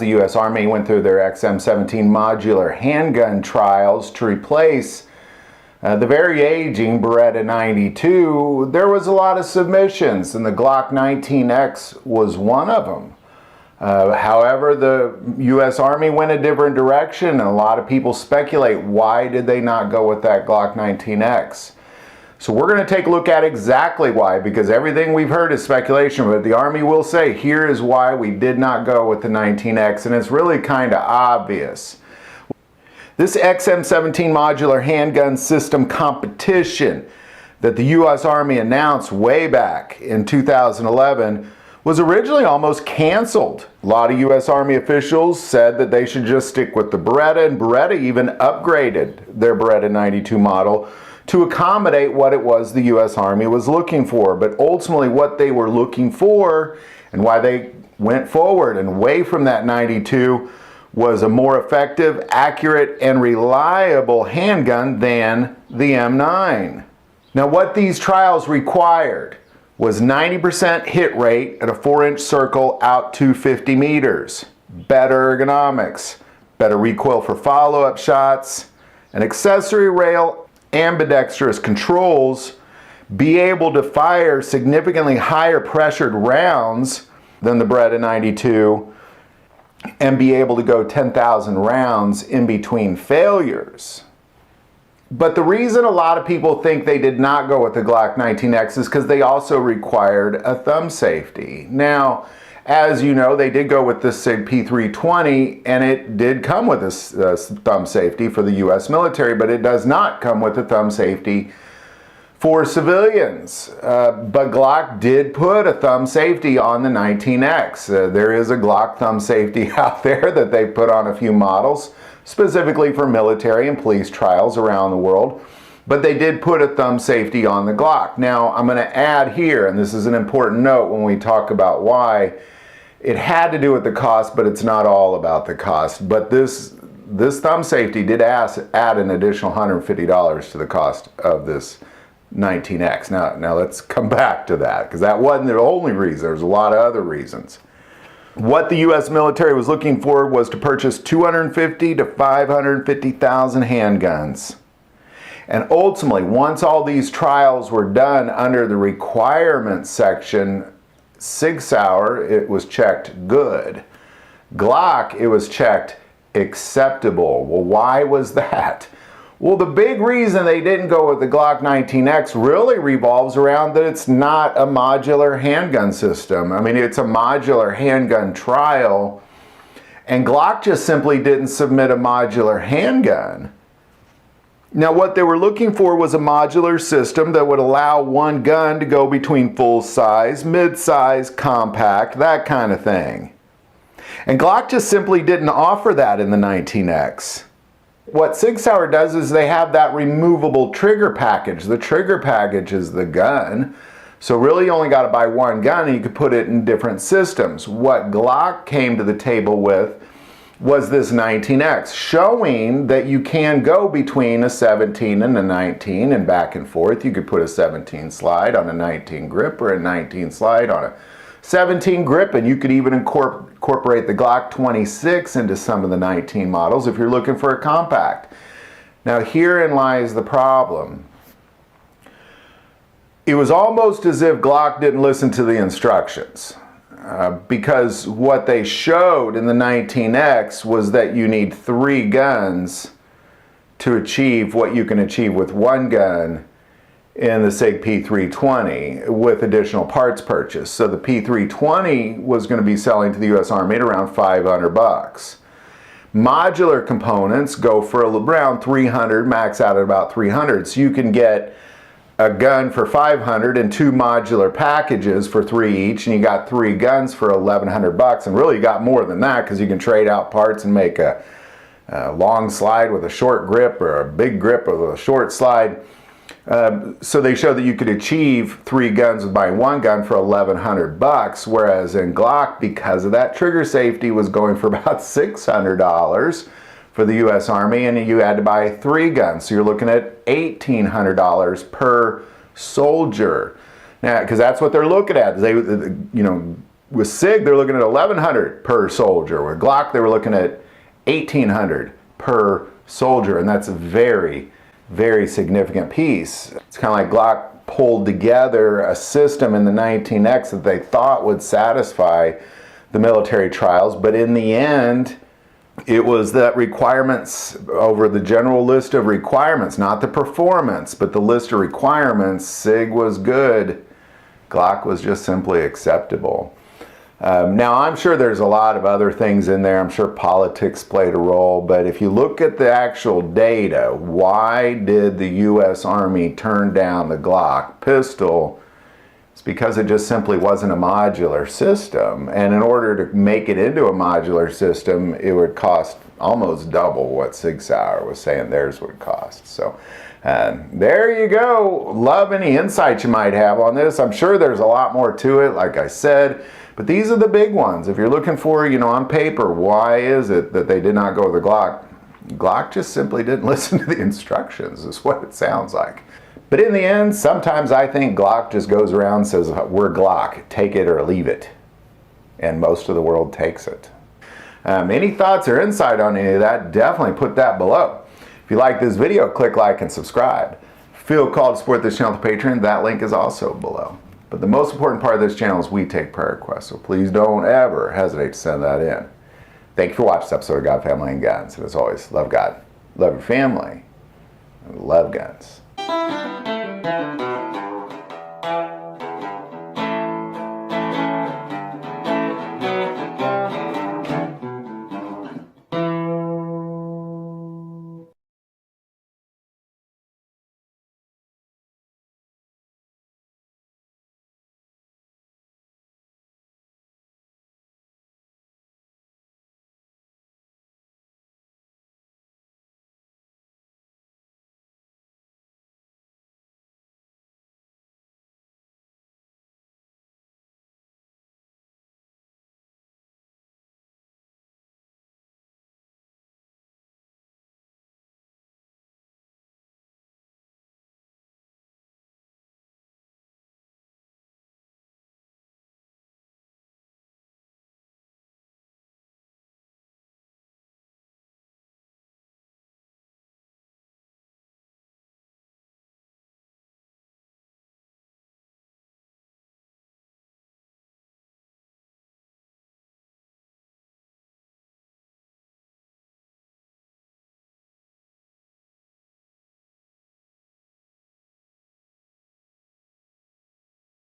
the U.S. Army went through their XM-17 modular handgun trials to replace the very aging Beretta 92, there was a lot of submissions, and the Glock 19X was one of them. However, the U.S. Army went a different direction, and a lot of people speculate, why did they not go with that Glock 19X? So we're going to take a look at exactly why, because everything we've heard is speculation, but the Army will say, here is why we did not go with the 19X, and it's really kind of obvious. This XM-17 modular handgun system competition that the U.S. Army announced way back in 2011 was originally almost canceled. A lot of U.S. Army officials said that they should just stick with the Beretta, and Beretta even upgraded their Beretta 92 model to accommodate what it was the U.S. Army was looking for. But ultimately what they were looking for and why they went forward and away from that 92 was a more effective, accurate, and reliable handgun than the M9. Now what these trials required was 90% hit rate at a 4-inch circle out to 50 meters, better ergonomics, better recoil for follow-up shots, an accessory rail, ambidextrous controls, be able to fire significantly higher pressured rounds than the Beretta 92, and be able to go 10,000 rounds in between failures. But the reason a lot of people think they did not go with the Glock 19X is because they also required a thumb safety. Now, as you know, they did go with the SIG P320, and it did come with a thumb safety for the U.S. military, but it does not come with a thumb safety for civilians. But Glock did put a thumb safety on the 19X. There is a Glock thumb safety out there that they put on a few models, specifically for military and police trials around the world. But they did put a thumb safety on the Glock. Now, I'm going to add here, and this is an important note when we talk about why, it had to do with the cost, but it's not all about the cost. But this thumb safety did add an additional $150 to the cost of this 19X. Now let's come back to that, because that wasn't the only reason. There's a lot of other reasons. What the U.S. military was looking for was to purchase 250 to 550,000 handguns. And ultimately, once all these trials were done under the requirements section, Sig Sauer, it was checked good. Glock, it was checked acceptable. Well, why was that? Well, the big reason they didn't go with the Glock 19X really revolves around that it's not a modular handgun system. I mean, it's a modular handgun trial, and Glock just simply didn't submit a modular handgun. Now, what they were looking for was a modular system that would allow one gun to go between full size, mid-size, compact, that kind of thing. And Glock just simply didn't offer that in the 19X. What Sig Sauer does is they have that removable trigger package. The trigger package is the gun. So really you only got to buy one gun and you could put it in different systems. What Glock came to the table with was this 19X, showing that you can go between a 17 and a 19 and back and forth. You could put a 17 slide on a 19 grip or a 19 slide on a 17 grip, and you could even incorporate the Glock 26 into some of the 19 models if you're looking for a compact. Now herein lies the problem. It was almost as if Glock didn't listen to the instructions, because what they showed in the 19X was that you need 3 guns to achieve what you can achieve with one gun in the SIG P320 with additional parts purchase. So the P320 was going to be selling to the U.S. Army at around $500. Modular components go for around $300, max out at about $300. So you can get a gun for $500 and 2 modular packages for $3 each, and you got 3 guns for $1,100. And really you got more than that, because you can trade out parts and make a long slide with a short grip or a big grip with a short slide. So they showed that you could achieve 3 guns with buying 1 gun for $1,100, whereas in Glock, because of that trigger safety, was going for about $600 for the U.S. Army, and you had to buy 3 guns. So you're looking at $1,800 per soldier. Now, because that's what they're looking at. They, With SIG, they're looking at $1,100 per soldier. With Glock, they were looking at $1,800 per soldier, and that's a very, very significant piece. It's kind of like Glock pulled together a system in the 19X that they thought would satisfy the military trials, but in the end, it was that requirements over the general list of requirements, not the performance, but the list of requirements. SIG was good. Glock was just simply acceptable. Now, I'm sure there's a lot of other things in there. I'm sure politics played a role, but if you look at the actual data, why did the U.S. Army turn down the Glock pistol? It's because it just simply wasn't a modular system, and in order to make it into a modular system, it would cost almost double what Sig Sauer was saying theirs would cost. So there you go. Love any insights you might have on this. I'm sure there's a lot more to it, like I said. But these are the big ones. If you're looking for, on paper, why is it that they did not go with the Glock? Glock just simply didn't listen to the instructions, is what it sounds like. But in the end, sometimes I think Glock just goes around and says, we're Glock, take it or leave it. And most of the world takes it. Any thoughts or insight on any of that, definitely put that below. If you like this video, click like and subscribe. Feel called to support this channel with Patreon, that link is also below. But the most important part of this channel is we take prayer requests, so please don't ever hesitate to send that in. Thank you for watching this episode of God, Family, and Guns. And as always, love God, love your family, and love guns.